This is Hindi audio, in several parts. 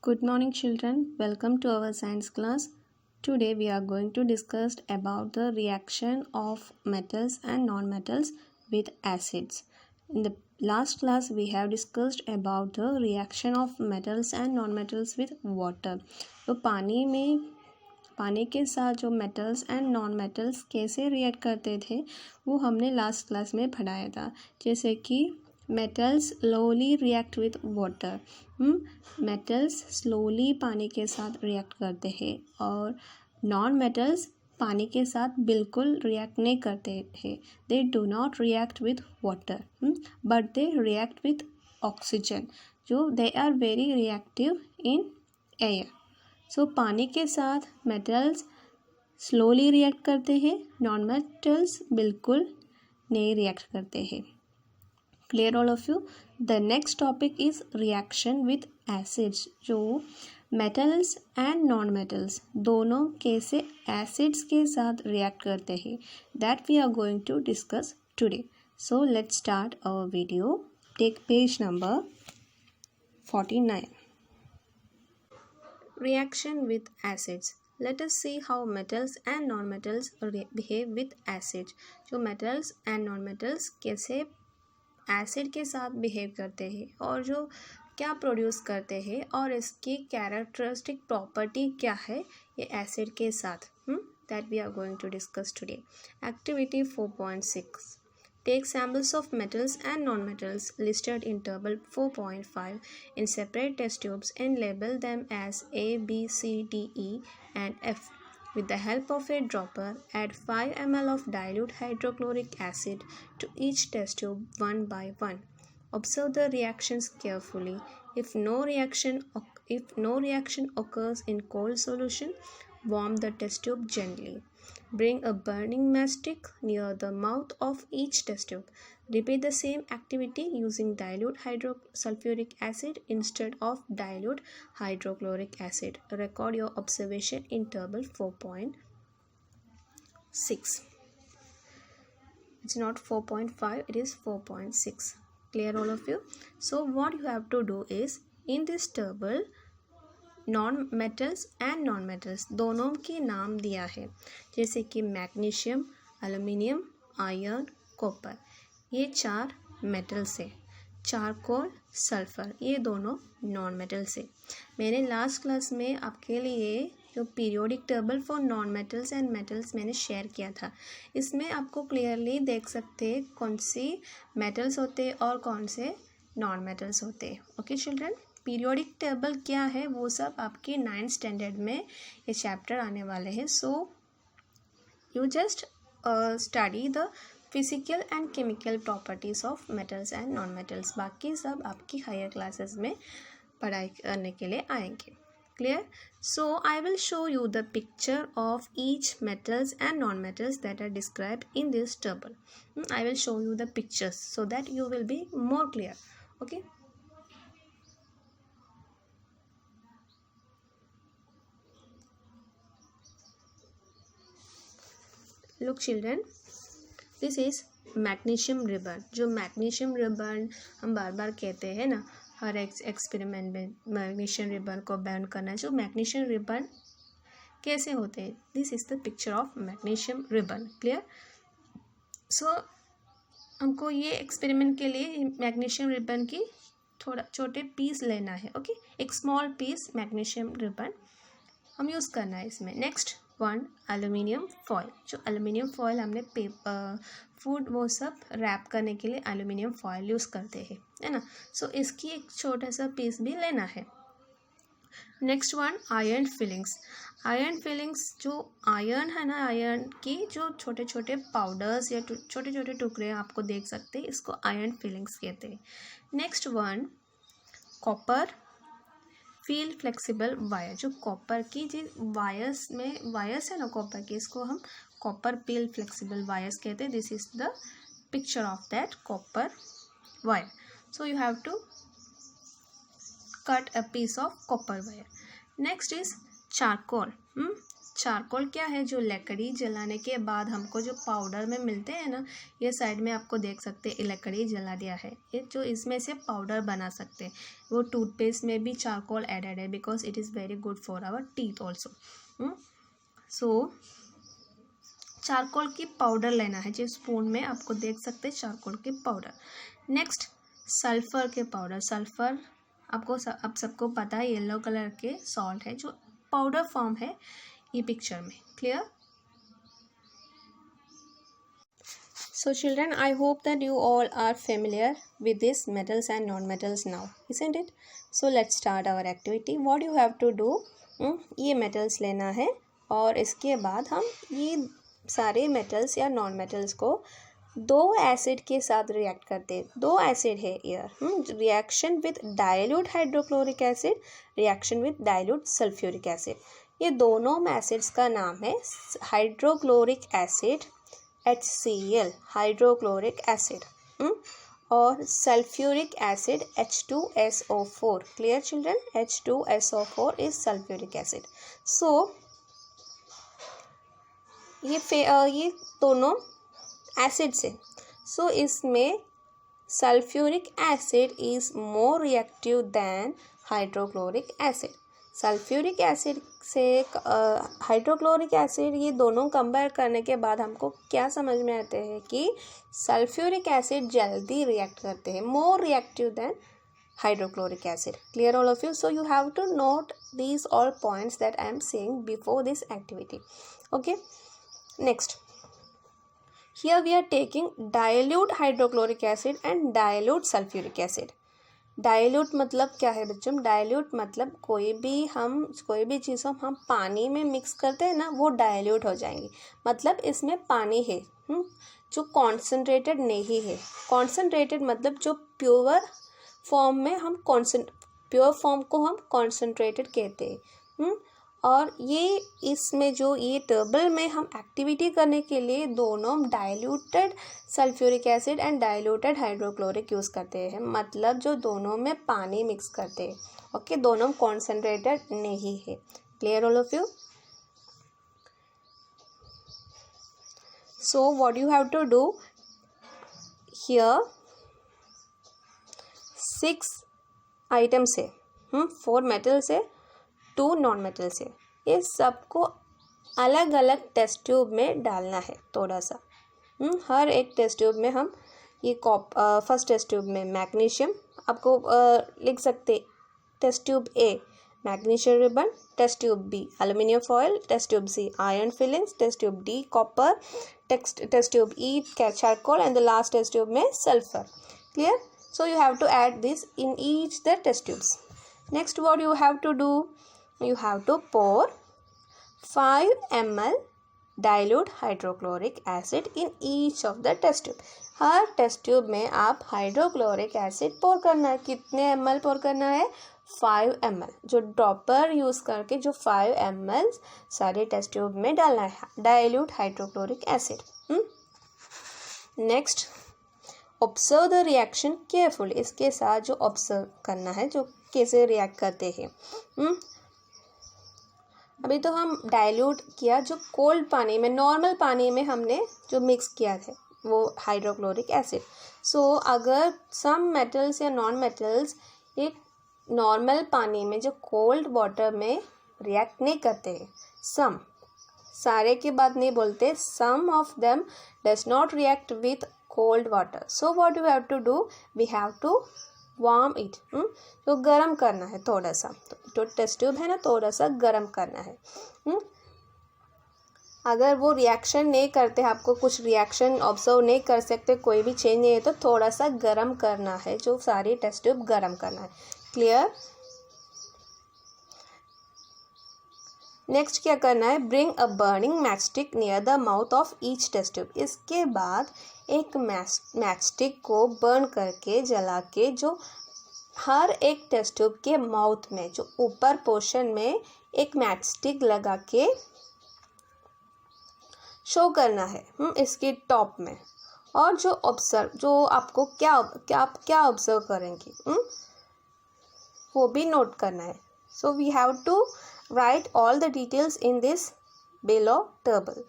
Good morning children, welcome to our science class. Today we are going to discuss about the reaction of metals and non-metals with acids. In the last class we have discussed about the reaction of metals and non-metals with water. तो पानी के साथ जो मेटल्स एंड नॉन मेटल्स कैसे रिएक्ट करते थे वो हमने लास्ट क्लास में पढ़ाया था. जैसे कि metals slowly react with water. Metals slowly पानी के साथ रिएक्ट करते हैं और नॉन मेटल्स पानी के साथ बिल्कुल रिएक्ट नहीं करते हैं. They do not react with water but they react with oxygen. जो they are very reactive in air. So पानी के साथ मेटल्स स्लोली रिएक्ट करते हैं, नॉन मेटल्स बिल्कुल नहीं रिएक्ट करते हैं. Clear all of you. The next topic is reaction with acids. जो मेटल्स एंड नॉन मेटल्स दोनों कैसे एसिड्स के साथ रिएक्ट करते हैं that we are going to discuss today. So let's start our video. Take page number 49. Reaction with acids. Let us see how metals and non-metals behave with acids. जो metals and non-metals कैसे एसिड के साथ बिहेव करते हैं और जो क्या प्रोड्यूस करते हैं और इसकी कैरेक्टरिस्टिक प्रॉपर्टी क्या है ये एसिड के साथ, that we are going to discuss today. Activity 4.6. Take samples of metals and non-metals listed in table 4.5 in separate test tubes and label them as A, B, C, D, E and F. With the help of a dropper, add 5 ml of dilute hydrochloric acid to each test tube one by one. Observe the reactions carefully. If no reaction occurs in cold solution, warm the test tube gently. Bring a burning matchstick near the mouth of each test tube. Repeat the same activity using dilute sulfuric acid instead of dilute hydrochloric acid. Record your observation in table 4.6. It's not 4.5, it is 4.6. Clear all of you? So what you have to do is, in this table non metals and non metals दोनों के नाम दिया है. जैसे कि मैग्नीशियम, एल्युमिनियम, आयरन, कॉपर, ये 4 मेटल्स है. चारकोल, सल्फर, ये दोनों नॉन मेटल्स है. मैंने लास्ट क्लास में आपके लिए जो periodic table for non metals and metals मैंने शेयर किया था. इसमें आपको क्लियरली देख सकते हैं कौन सी मेटल्स होते हैं और कौन से नॉन मेटल्स होते हैं. ओके चिल्ड्रन, पीरियोडिक टेबल क्या है वो सब आपके 9th स्टैंडर्ड में ये चैप्टर आने वाले हैं. So you just study the physical and chemical properties of metals and non metals. बाकी सब आपकी हायर क्लासेस में पढ़ाई करने के लिए आएंगे. Clear? So I will show you the picture of each metals and non metals that are described in this table. I will show you the pictures so that you will be more clear. Okay. Look children, this is magnesium ribbon. जो मैग्नीशियम रिबन हम बार बार कहते हैं ना हर एक्सपेरिमेंट में, मैग्नीशियम रिबन को बर्न करना. जो मैग्नीशियम रिबन कैसे होते हैं, this is the picture of magnesium ribbon. Clear? So हमको ये एक्सपेरिमेंट के लिए मैग्नीशियम रिबन की थोड़ा छोटे पीस लेना है. ओके, एक स्मॉल पीस मैग्नीशियम रिबन हम यूज़ करना है इसमें. Next one, aluminium foil. जो एल्युमिनियम फॉयल हमने फूड वो सब रैप करने के लिए एल्युमिनियम फॉयल यूज़ करते हैं, है ना. सो इसकी एक छोटा सा पीस भी लेना है. Next one, iron filings. Iron filings, जो आयरन है ना, आयरन की जो छोटे छोटे पाउडर्स या छोटे छोटे टुकड़े आपको देख सकते हैं, इसको आयरन फिलिंग्स कहते हैं. Next one, copper feel flexible wire. जो कॉपर की जो वायर्स है ना कॉपर की, इसको हम कॉपर पील फ्लेक्सिबल वायर्स कहते हैं. This is the picture of that copper wire. So you have to cut a piece of copper wire. Next is charcoal. Charcoal क्या है, जो लकड़ी जलाने के बाद हमको जो पाउडर में मिलते हैं ना, ये साइड में आपको देख सकते हैं लकड़ी जला दिया है, ये जो इसमें से पाउडर बना सकते हैं। वो टूथपेस्ट में भी चारकोल एडेड है because it is very good for our teeth also. So charcoal की पाउडर लेना है, जो स्पून में आपको देख सकते हैं चारकोल की पाउडर। नेक्स्ट सल्फर के पाउडर। सल्फर आपको अब सबको पता है येलो कलर के सॉल्ट है, जो पाउडर फॉर्म है ये पिक्चर में। Clear? So children, I hope that you all are familiar with these metals and non-metals now, isn't it? So let's start our activity. What you have to do, ये metals लेना है और इसके बाद हम ये सारे metals या non-metals को दो एसिड के साथ रिएक्ट करते हैं। दो एसिड है ईयर, reaction with dilute hydrochloric acid, reaction with dilute sulphuric acid. ये दोनों एसिड्स का नाम है hydrochloric acid HCl, hydrochloric acid, और sulphuric acid H2SO4। Clear children? H2SO4 is sulphuric acid. So ये दोनों एसिड से, सो इसमें sulphuric acid is more reactive than hydrochloric acid. Sulphuric acid से हाइड्रोक्लोरिक एसिड, ये दोनों कंपेयर करने के बाद हमको क्या समझ में आते हैं कि सल्फ्यूरिक एसिड जल्दी रिएक्ट करते हैं, more reactive than hydrochloric acid. Clear all of you? So you have to note these all points that I am saying before this activity. Okay, next here we are taking dilute hydrochloric acid and dilute sulfuric acid. Dilute मतलब क्या है बच्चों? डाइल्यूट मतलब कोई भी चीज़ हम पानी में मिक्स करते हैं ना, वो डाइल्यूट हो जाएंगी। मतलब इसमें पानी है जो कॉन्सेंट्रेटेड नहीं है। कॉन्सेंट्रेटेड मतलब जो प्योर फॉर्म में प्योर फॉर्म को हम कॉन्सेंट्रेटेड कहते हैं। और ये इसमें जो ये टेबल में हम एक्टिविटी करने के लिए दोनों diluted sulphuric acid and diluted hydrochloric use करते हैं। मतलब जो दोनों में पानी मिक्स करते हैं। ओके, दोनों कॉन्सेंट्रेटेड नहीं है। Clear all of you? So what you have to do here, 6 items है, 4 मेटल्स है, 2 नॉन मेटल्स है। ये सबको अलग अलग टेस्ट ट्यूब में डालना है थोड़ा सा। हर एक टेस्ट ट्यूब में हम ये फर्स्ट टेस्ट ट्यूब में मैग्नीशियम आपको लिख सकते, test tube A magnesium ribbon, test tube B aluminium foil, test tube C iron filings, test tube D copper, test tube E charcoal and the last test tube में sulphur. Clear? So you have to add this in each the test tubes. Next, what you have to do, you have to pour 5 ml dilute hydrochloric acid in each of the test tube. हर टेस्ट ट्यूब में आप हाइड्रोक्लोरिक एसिड पोर करना है। कितने ml पोर करना है? 5 ml। जो ड्रॉपर यूज़ करके जो 5 ml सारे टेस्ट ट्यूब में डालना है dilute hydrochloric acid. Next, observe the reaction careful. इसके साथ जो ऑब्जर्व करना है, जो कैसे रिएक्ट करते हैं। अभी तो हम डाइल्यूट किया जो कोल्ड पानी में, नॉर्मल पानी में हमने जो मिक्स किया था वो हाइड्रोक्लोरिक एसिड। सो अगर सम मेटल्स या नॉन मेटल्स एक नॉर्मल पानी में जो कोल्ड वाटर में रिएक्ट नहीं करते हैं, सम, सारे की बात नहीं बोलते, some of them does not react with cold water. So what you have to do, we have to warm it. तो गरम करना है थोड़ा सा। तो टेस्ट ट्यूब है ना, थोड़ा सा गरम करना है। अगर वो रिएक्शन नहीं करते, आपको कुछ रिएक्शन ऑब्जर्व नहीं कर सकते, कोई भी चेंज नहीं है, तो थोड़ा सा गरम करना है, जो सारी टेस्ट ट्यूब गरम करना है। क्लियर? नेक्स्ट क्या करना है, bring a burning matchstick near the mouth of each test tube. इसके बाद एक मैचस्टिक को बर्न करके, जला के, जो हर एक टेस्ट ट्यूब के माउथ में, जो ऊपर पोर्शन में एक मैचस्टिक लगा के शो करना है इसकी टॉप में। और जो आपको क्या ऑब्जर्व करेंगे वो भी नोट करना है। So we have to write all the details in this below table.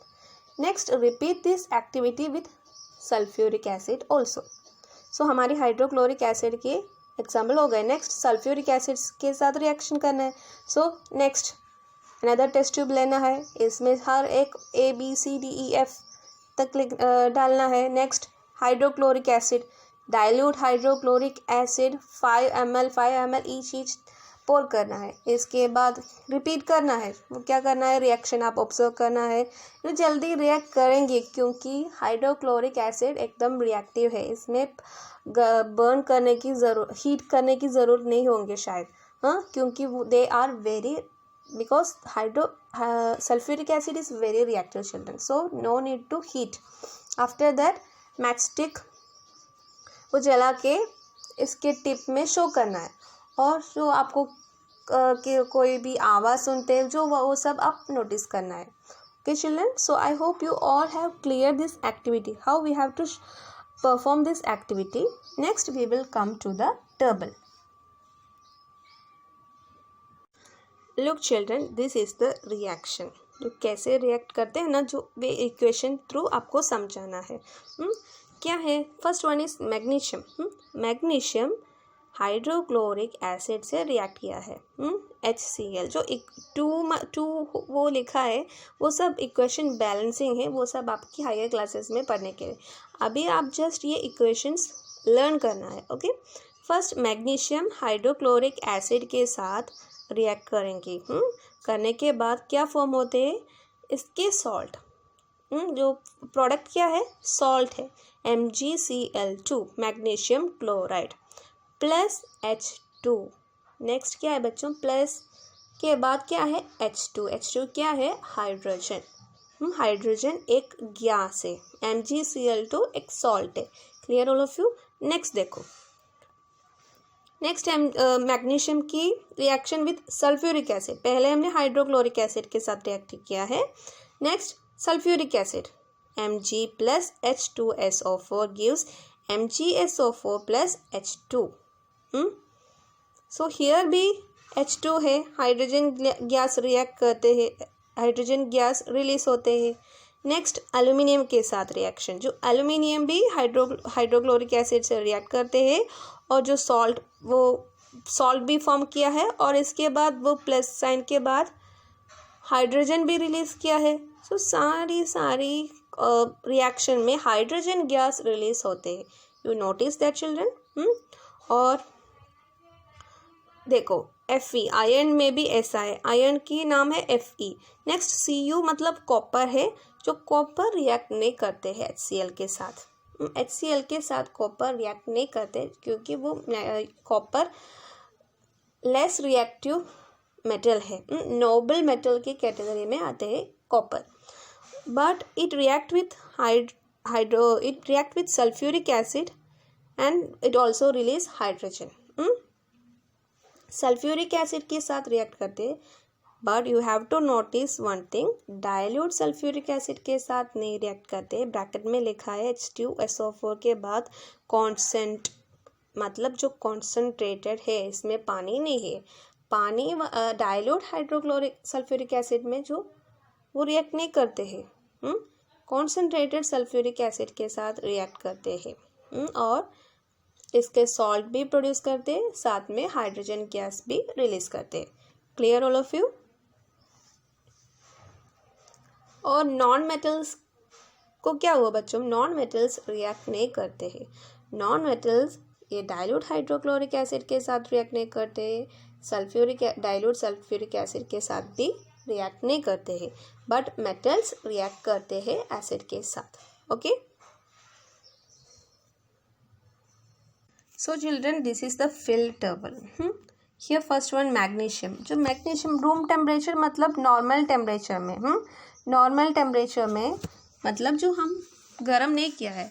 Next, repeat this activity with sulfuric acid also. So हमारी हाइड्रोक्लोरिक एसिड के एग्जाम्पल हो गए. नेक्स्ट सल्फ्यूरिक एसिड के साथ रिएक्शन करना है. So next another test tube लेना है. इसमें हर एक ABCDEF तक डालना है. Next hydrochloric acid, dilute hydrochloric acid 5 ml each pour करना है. इसके बाद रिपीट करना है. वो क्या करना है, रिएक्शन आप ऑब्जर्व करना है. तो जल्दी रिएक्ट करेंगे क्योंकि हाइड्रोक्लोरिक एसिड एकदम रिएक्टिव है. इसमें बर्न करने की हीट करने की ज़रूरत नहीं होंगे शायद, हाँ, क्योंकि they are very because sulfuric acid is very reactive children, so no need to heat. After that matchstick वो जला के इसके टिप में शो करना है. और जो आपको कोई भी आवाज़ सुनते हैं जो वो सब आप नोटिस करना है. Okay children, so I hope you all have clear this activity, how we have to perform this activity. Next we will come to the table. Look children, this is the reaction. तो कैसे रिएक्ट करते हैं ना, जो वे इक्वेशन थ्रू आपको समझाना है. क्या है, first one is magnesium. Magnesium hydrochloric acid से रिएक्ट किया है. HCl जो टू वो लिखा है वो सब इक्वेशन बैलेंसिंग है, वो सब आपकी हायर क्लासेस में पढ़ने के लिए. अभी आप जस्ट ये इक्वेशंस लर्न करना है. Okay, first magnesium hydrochloric acid के साथ रिएक्ट करेंगे. करने के बाद क्या फॉर्म होते हैं, इसके सॉल्ट. जो प्रोडक्ट क्या है, सॉल्ट है, MgCl2 magnesium chloride plus H2. Next क्या है बच्चों, प्लस के बाद क्या है H2 क्या है, हाइड्रोजन. हाइड्रोजन एक गैस है, MgCl2 एक सॉल्ट है. Clear all of you. Next देखो, नेक्स्ट मैग्नीशियम की रिएक्शन विथ सल्फ्यूरिक एसिड. पहले हमने हाइड्रोक्लोरिक एसिड के साथ रिएक्ट किया है. Next sulphuric acid, Mg plus H2SO4 gives MgSO4 plus H2. So here भी H2 है, हाइड्रोजन गैस रिएक्ट करते हैं, हाइड्रोजन गैस रिलीज होते हैं. नेक्स्ट एल्यूमिनियम के साथ रिएक्शन, जो एल्यूमिनियम भी हाइड्रोक्लोरिक एसिड से रिएक्ट करते हैं और जो सॉल्ट वो सॉल्ट भी फॉर्म किया है और इसके बाद वो प्लस साइन के बाद हाइड्रोजन भी रिलीज किया है. सो सारी रिएक्शन में हाइड्रोजन गैस रिलीज होते हैं. You notice that children. और देखो Fe, आयरन में भी ऐसा है, आयरन की नाम है Fe. नेक्स्ट Cu मतलब कॉपर है, जो कॉपर रिएक्ट नहीं करते हैं HCl के साथ. HCl के साथ कॉपर रिएक्ट नहीं करते क्योंकि वो कॉपर लेस रिएक्टिव मेटल है, नोबल मेटल की कैटेगरी में आते हैं copper. But it react with sulphuric acid and it also release hydrogen. Sulphuric acid के साथ रिएक्ट करते हैं, but you have to notice one thing, dilute sulphuric acid के साथ नहीं रिएक्ट करते. ब्रैकेट में लिखा है H2SO4 के बाद कॉन्सेंट, मतलब जो कॉन्सेंट्रेटेड है, इसमें पानी नहीं है. पानी डाइल्यूट हाइड्रोक्लोरिक सल्फ्यूरिक एसिड में जो वो रिएक्ट नहीं करते हैं, कॉन्सेंट्रेटेड सल्फ्यूरिक एसिड के साथ रिएक्ट करते हैं और इसके सॉल्ट भी प्रोड्यूस करते हैं, साथ में हाइड्रोजन गैस भी रिलीज करते हैं. Clear all of you. और नॉन मेटल्स को क्या हुआ बच्चों, नॉन मेटल्स रिएक्ट नहीं करते हैं. नॉन मेटल्स ये डाइल्यूट हाइड्रोक्लोरिक एसिड के साथ रिएक्ट नहीं करते, डाइल्यूट सल्फ्यूरिक एसिड के साथ भी रिएक्ट नहीं करते हैं, बट मेटल्स रिएक्ट करते हैं एसिड के साथ. Okay, so children this is the field table. Here first one magnesium. जो मैग्नीशियम रूम टेम्परेचर मतलब नॉर्मल टेम्परेचर में, नॉर्मल टेम्परेचर में मतलब जो हम गर्म नहीं किया है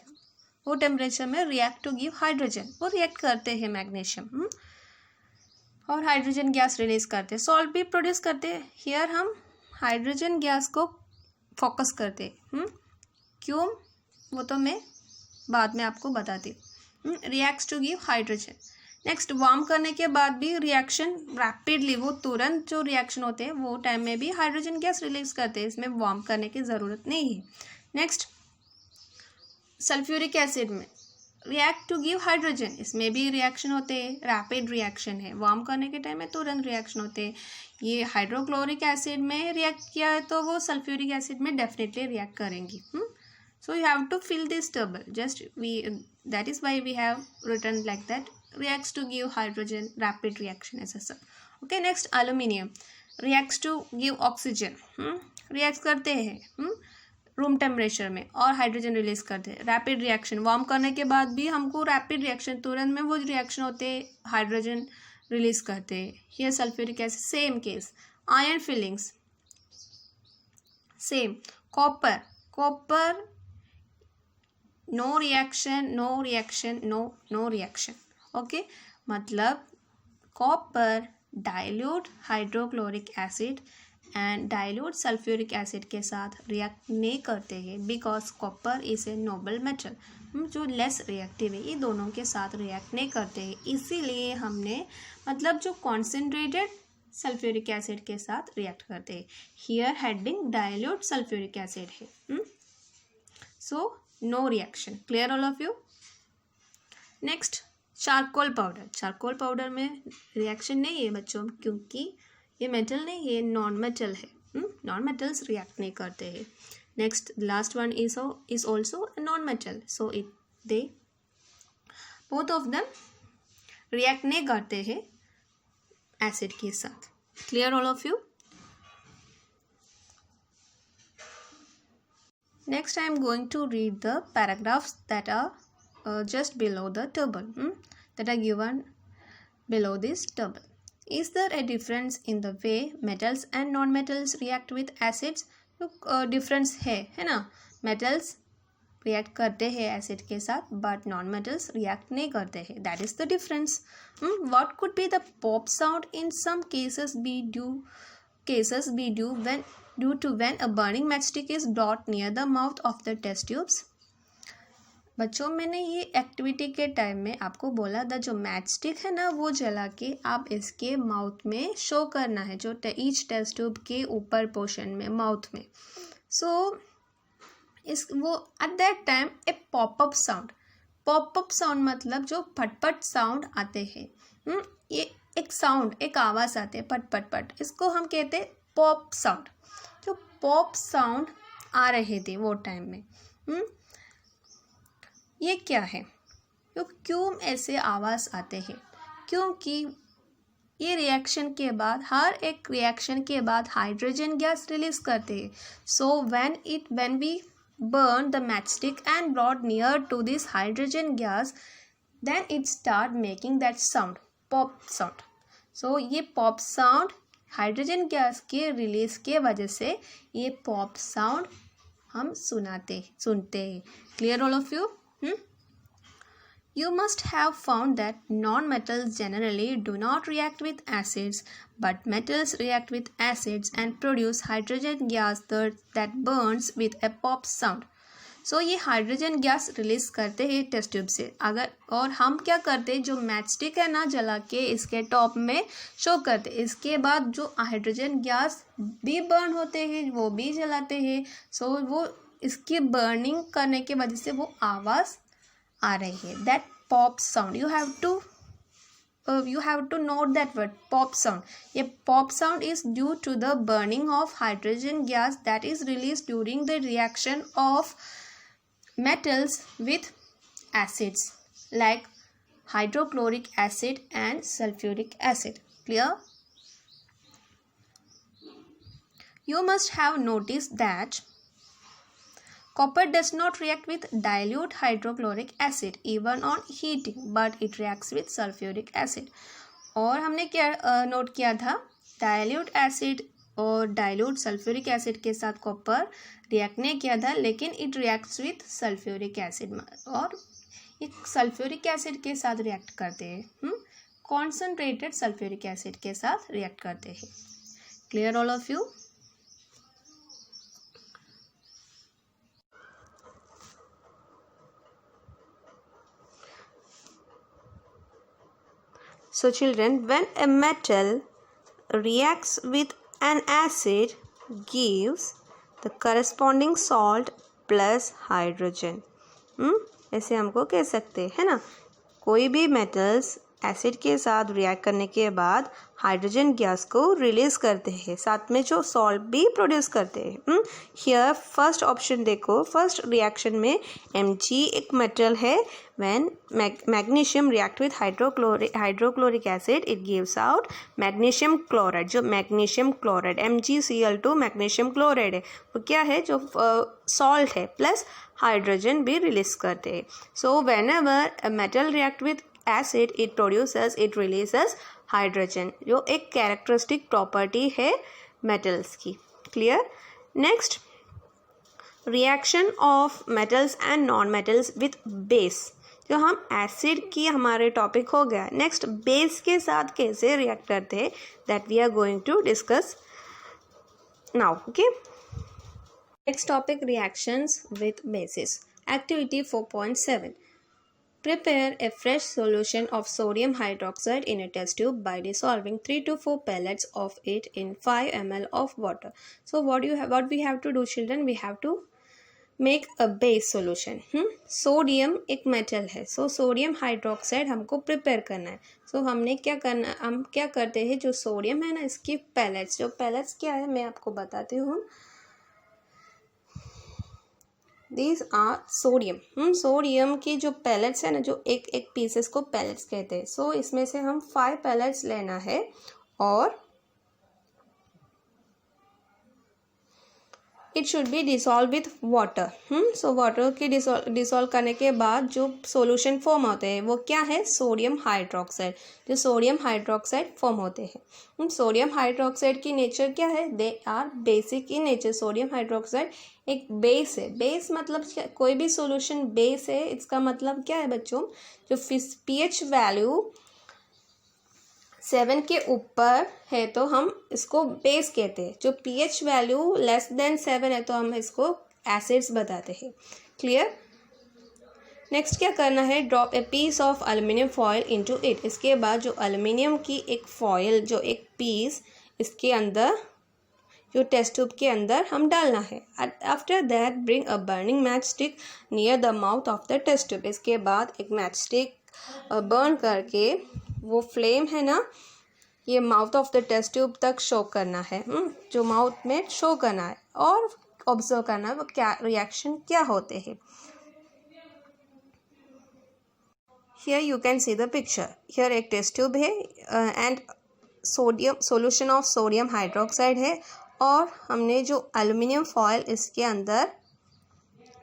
वो टेम्परेचर में रिएक्ट टू गिव हाइड्रोजन, वो रिएक्ट करते हैं मैग्नीशियम और हाइड्रोजन गैस रिलीज करते हैं, सॉल्ट भी प्रोड्यूस करते हैं. हियर हम हाइड्रोजन गैस को फोकस करते हैं. क्यों, वो तो मैं बाद में आपको बताती हूँ. Reacts to give hydrogen. Next, warm करने के बाद भी रिएक्शन रैपिडली, वो तुरंत जो रिएक्शन होते हैं वो टाइम में भी हाइड्रोजन गैस रिलीज करते हैं, इसमें वार्म करने की ज़रूरत नहीं है। नेक्स्ट, सल्फ्यूरिक एसिड में रिएक्ट टू गिव हाइड्रोजन, इसमें भी रिएक्शन होते हैं, रैपिड रिएक्शन है, वार्म करने के टाइम में तुरंत रिएक्शन होते हैं। ये हाइड्रोक्लोरिक एसिड में रिएक्ट किया है तो वो सल्फ्यूरिक एसिड में डेफिनेटली रिएक्ट करेंगी। So you have to fill this table. Just that is why we have written like that. Reacts to give hydrogen, rapid reaction etc. Okay, next aluminium reacts to give oxygen. Reacts करते हैं रूम टेम्परेचर में और हाइड्रोजन रिलीज करते हैं, रैपिड रिएक्शन, वार्म करने के बाद भी हमको रैपिड रिएक्शन, तुरंत में वो रिएक्शन होते हैं, हाइड्रोजन रिलीज करते हैं। Here sulphuric acid, same case. Iron filings same. Copper no reaction, no reaction, no reaction. Okay, मतलब copper dilute hydrochloric acid and dilute sulphuric acid के साथ रिएक्ट नहीं करते हैं, because copper is a noble metal जो लेस रिएक्टिव है, ये दोनों के साथ रिएक्ट नहीं करते हैं, इसीलिए हमने मतलब जो कॉन्सेंट्रेटेड सल्फ्यूरिक एसिड के साथ रिएक्ट करते हैं। Here heading dilute sulphuric acid है, so no reaction. Clear all of you? Next, charcoal powder. Charcoal powder में रिएक्शन नहीं है बच्चों, क्योंकि ये मेटल नहीं, ये नॉन मेटल है, नॉन मेटल्स रिएक्ट नहीं करते हैं। Next, last one is also non metal, so it they both of them react नहीं करते हैं एसिड के साथ। Clear all of you? Next, I am going to read the paragraphs that are just below the table, that are given below this table. Is there a difference in the way metals and non-metals react with acids? difference है ना? Metals react करते हैं acid के साथ, but non-metals react नहीं करते हैं. That is the difference. What could be the pop sound in some cases be due to when a burning matchstick is brought near the mouth of the test tubes? बच्चों, मैंने ये एक्टिविटी के टाइम में आपको बोला था, जो मैच स्टिक है ना वो जला के आप इसके माउथ में शो करना है, जो ईच टेस्ट ट्यूब के ऊपर पोर्शन में माउथ में। सो वो at that time A popup sound मतलब जो फटफट साउंड आते हैं, ये एक साउंड, एक आवाज़ आते हैं पट पट पट, इसको हम कहते हैं पॉप साउंड। जो पॉप साउंड आ रहे थे वो टाइम में, ये क्या है? क्यों ऐसे आवाज़ आते हैं? क्योंकि ये रिएक्शन के बाद, हर एक रिएक्शन के बाद हाइड्रोजन गैस रिलीज करते हैं। So when we burn the matchstick and brought near to this hydrogen gas, then it start making that sound, pop sound. So ये pop sound हाइड्रोजन गैस के रिलीज के वजह से ये पॉप साउंड हम सुनते हैं। Clear all of you? You must have found that non-metals generally do not react with acids, but metals react with acids and produce hydrogen gas that burns with a pop sound. So ये हाइड्रोजन गैस रिलीज करते हैं टेस्ट ट्यूब से। और हम क्या करते हैं, जो मैचस्टिक है ना जला के इसके टॉप में शो करते हैं, इसके बाद जो हाइड्रोजन गैस भी बर्न होते हैं वो भी जलाते हैं। सो वो इसकी बर्निंग करने की वजह से वो आवाज़ आ रही है, that pop sound. You have to note that word, pop sound. ये pop sound is due to the burning of hydrogen gas that is release during the reaction of metals with acids like hydrochloric acid and sulfuric acid. Clear? You must have noticed that copper does not react with dilute hydrochloric acid even on heating, but it reacts with sulfuric acid. और हमने क्या नोट किया था, डाइल्यूट एसिड और डाइल्यूट सल्फ्यूरिक एसिड के साथ कॉपर रिएक्ट नहीं किया था, लेकिन it reacts with sulphuric acid, और एक सल्फ्यूरिक एसिड के साथ रिएक्ट करते हैं, कॉन्सेंट्रेटेड सल्फ्यूरिक एसिड के साथ रिएक्ट करते हैं। Clear all of you? So children, when a metal reacts with an acid gives the corresponding salt plus hydrogen. ऐसे हमको कह सकते हैं ना, कोई भी मेटल्स एसिड के साथ रिएक्ट करने के बाद हाइड्रोजन गैस को रिलीज करते हैं, साथ में जो सॉल्ट भी प्रोड्यूस करते हैं. हियर फर्स्ट ऑप्शन देखो, फर्स्ट रिएक्शन में Mg एक मेटल है. When magnesium react with hydrochloric acid it gives out magnesium chloride. जो magnesium chloride MgCl2 magnesium chloride है, वो क्या है, जो सॉल्ट है, प्लस हाइड्रोजन भी रिलीज करते हैं. So when ever a metal react with acid it releases hydrogen, जो एक कैरेक्टरिस्टिक प्रॉपर्टी है मेटल्स की. Clear. Next, reaction of metals and non metals with base. जो हम एसिड की हमारे टॉपिक हो गया. नेक्स्ट, बेस के साथ कैसे रिएक्ट करते हैं, that we are going to discuss now. Okay, next topic, reactions with bases. Activity 4.7. Prepare a fresh solution of sodium hydroxide in a test tube by dissolving 3 to 4 pellets of it in 5 ml of water. So what we have to do children, we have to make a base solution. Sodium एक मेटल है, सो सोडियम हाइड्रोक्साइड हमको प्रिपेयर करना है. सो हमने क्या करना, हम क्या करते हैं, जो सोडियम है ना, इसकी पैलेट्स, जो पैलेट्स क्या है मैं आपको बताती हूँ. These are sodium. सोडियम की जो पैलेट्स है ना, जो एक एक पीसेस को पैलेट्स कहते हैं. सो इसमें से हम 5 पैलेट्स लेना है और it should be dissolve with water. So water की डिसॉल्व करने के बाद जो सोल्यूशन फॉर्म होते हैं वो क्या है, सोडियम हाइड्रोक्साइड. जो सोडियम हाइड्रोक्साइड फॉर्म होते हैं. सोडियम हाइड्रोक्साइड की नेचर क्या है, they are basic in nature. Sodium hydroxide एक बेस है. बेस मतलब कोई भी सोल्यूशन बेस है, इसका मतलब क्या है बच्चों, जो pH वैल्यू 7 के ऊपर है तो हम इसको बेस कहते हैं. जो pH वैल्यू लेस देन 7 है तो हम इसको एसिड्स बताते हैं. क्लियर. नेक्स्ट क्या करना है, drop a piece of aluminium foil into it. इसके बाद जो एल्युमिनियम की एक फॉयल, जो एक पीस इसके अंदर, जो टेस्ट ट्यूब के अंदर हम डालना है. After that bring a burning match stick near the mouth of the test tube. इसके बाद एक मैच स्टिक बर्न करके वो फ्लेम है ना, ये mouth of the test tube तक शो करना है. जो माउथ में शो करना है और ऑब्जर्व करना है वो क्या रिएक्शन क्या होते हैं. Here you can see the picture. Here एक टेस्ट ट्यूब है and sodium solution of sodium hydroxide है और हमने जो एल्युमिनियम फॉयल इसके अंदर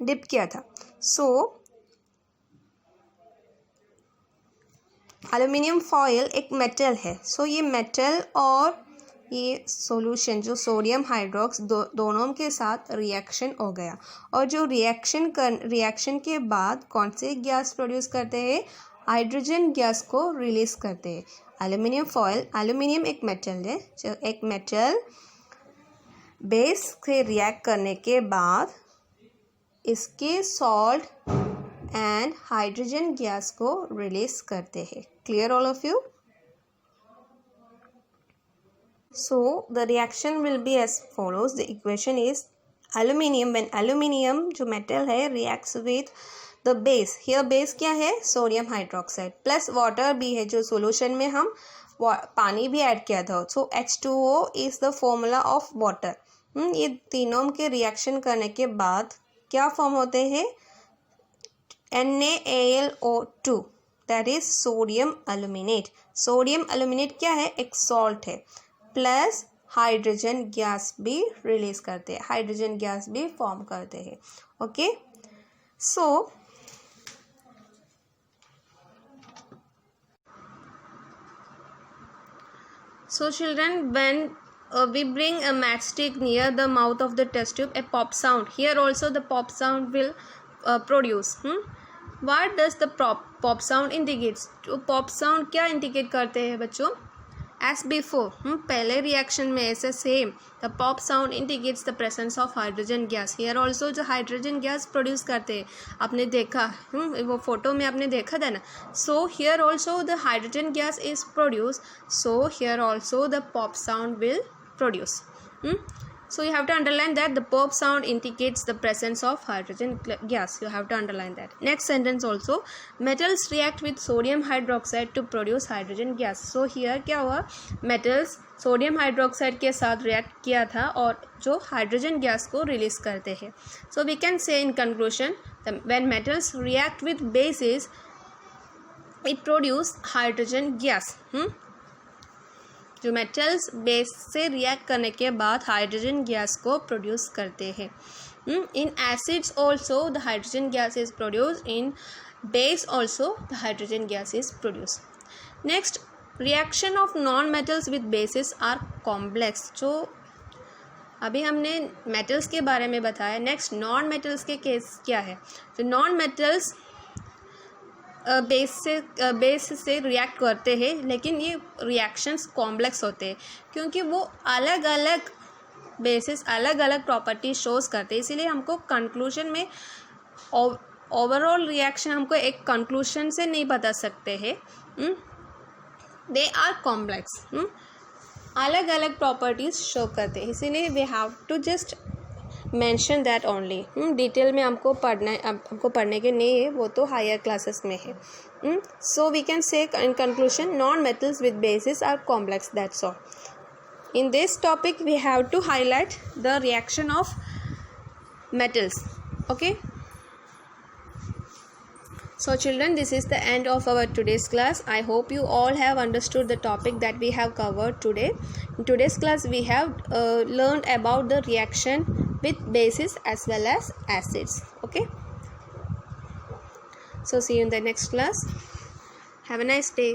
डिप किया था. सो एल्युमिनियम फॉयल एक मेटल है. सो ये मेटल और ये सॉल्यूशन जो सोडियम हाइड्रोक्स दोनों के साथ रिएक्शन हो गया. और जो रिएक्शन के बाद कौन से गैस प्रोड्यूस करते हैं, हाइड्रोजन गैस को रिलीज करते हैं. एल्युमिनियम फॉयल, एल्युमिनियम एक मेटल है. जो एक मेटल बेस से रिएक्ट करने के बाद इसके सॉल्ट एंड हाइड्रोजन गैस को रिलीज करते हैं. Clear all of you. So the reaction will be as follows. The equation is aluminium, when aluminium जो मेटल है reacts with the base. Here base क्या है, सोडियम हाइड्रोक्साइड, प्लस वाटर भी है. जो सॉल्यूशन में हम पानी भी ऐड किया था. सो H2O is the formula of water. ये तीनों के रिएक्शन करने के बाद क्या फॉर्म होते हैं, NaAlO2, that is sodium aluminate. Sodium aluminate क्या है, एक सॉल्ट है, प्लस हाइड्रोजन गैस भी रिलीज करते हैं, हाइड्रोजन गैस भी फॉर्म करते हैं. Okay. So children, when we bring a matchstick near the mouth of the test tube, a pop sound. Here also the pop sound will produce. What does the pop sound indicates? तो pop sound क्या indicate करते हैं बच्चों, एज बिफोर, पहले रिएक्शन में ऐसे same, the pop sound indicates the presence of hydrogen gas. Here also जो हाइड्रोजन गैस प्रोड्यूस करते हैं, आपने देखा, वो फोटो में आपने देखा था ना। So here also the hydrogen gas is produce, so here also the pop sound will produce. So you have to underline that the pop sound indicates the presence of hydrogen gas. You have to underline that. Next sentence also, metals react with sodium hydroxide to produce hydrogen gas. So here क्या हुआ, metals सोडियम हाइड्रोक्साइड के साथ रिएक्ट किया था और जो हाइड्रोजन गैस को रिलीज करते हैं. So we can say in conclusion, when metals react with bases, it produce hydrogen gas. जो मेटल्स बेस से रिएक्ट करने के बाद हाइड्रोजन गैस को प्रोड्यूस करते हैं. In acids also the hydrogen gas is produce, in base also the hydrogen gas is produce. Next, reaction of non metals with bases are complex. जो अभी हमने मेटल्स के बारे में बताया, नेक्स्ट नॉन मेटल्स के केस क्या है. तो नॉन मेटल्स बेस से रिएक्ट करते हैं, लेकिन ये रिएक्शंस कॉम्प्लेक्स होते हैं क्योंकि वो अलग अलग बेसिस अलग अलग प्रॉपर्टी शोज करते हैं. इसीलिए हमको कंक्लूजन में ओवरऑल रिएक्शन हमको एक कंक्लूजन से नहीं बता सकते हैं. दे आर कॉम्प्लेक्स, अलग अलग प्रॉपर्टीज शो करते हैं, इसीलिए we have to just mention that only. Detail में हमको पढ़ने के नहीं है, वो तो हायर क्लासेस में है. So we can say in conclusion, non metals with bases are complex, that's all. In this topic we have to highlight the reaction of metals. Okay, so children, this is the end of our today's class. I hope you all have understood the topic that we have covered today. In today's class we have learned about the reaction with bases as well as acids. Okay, so see you in the next class. Have a nice day.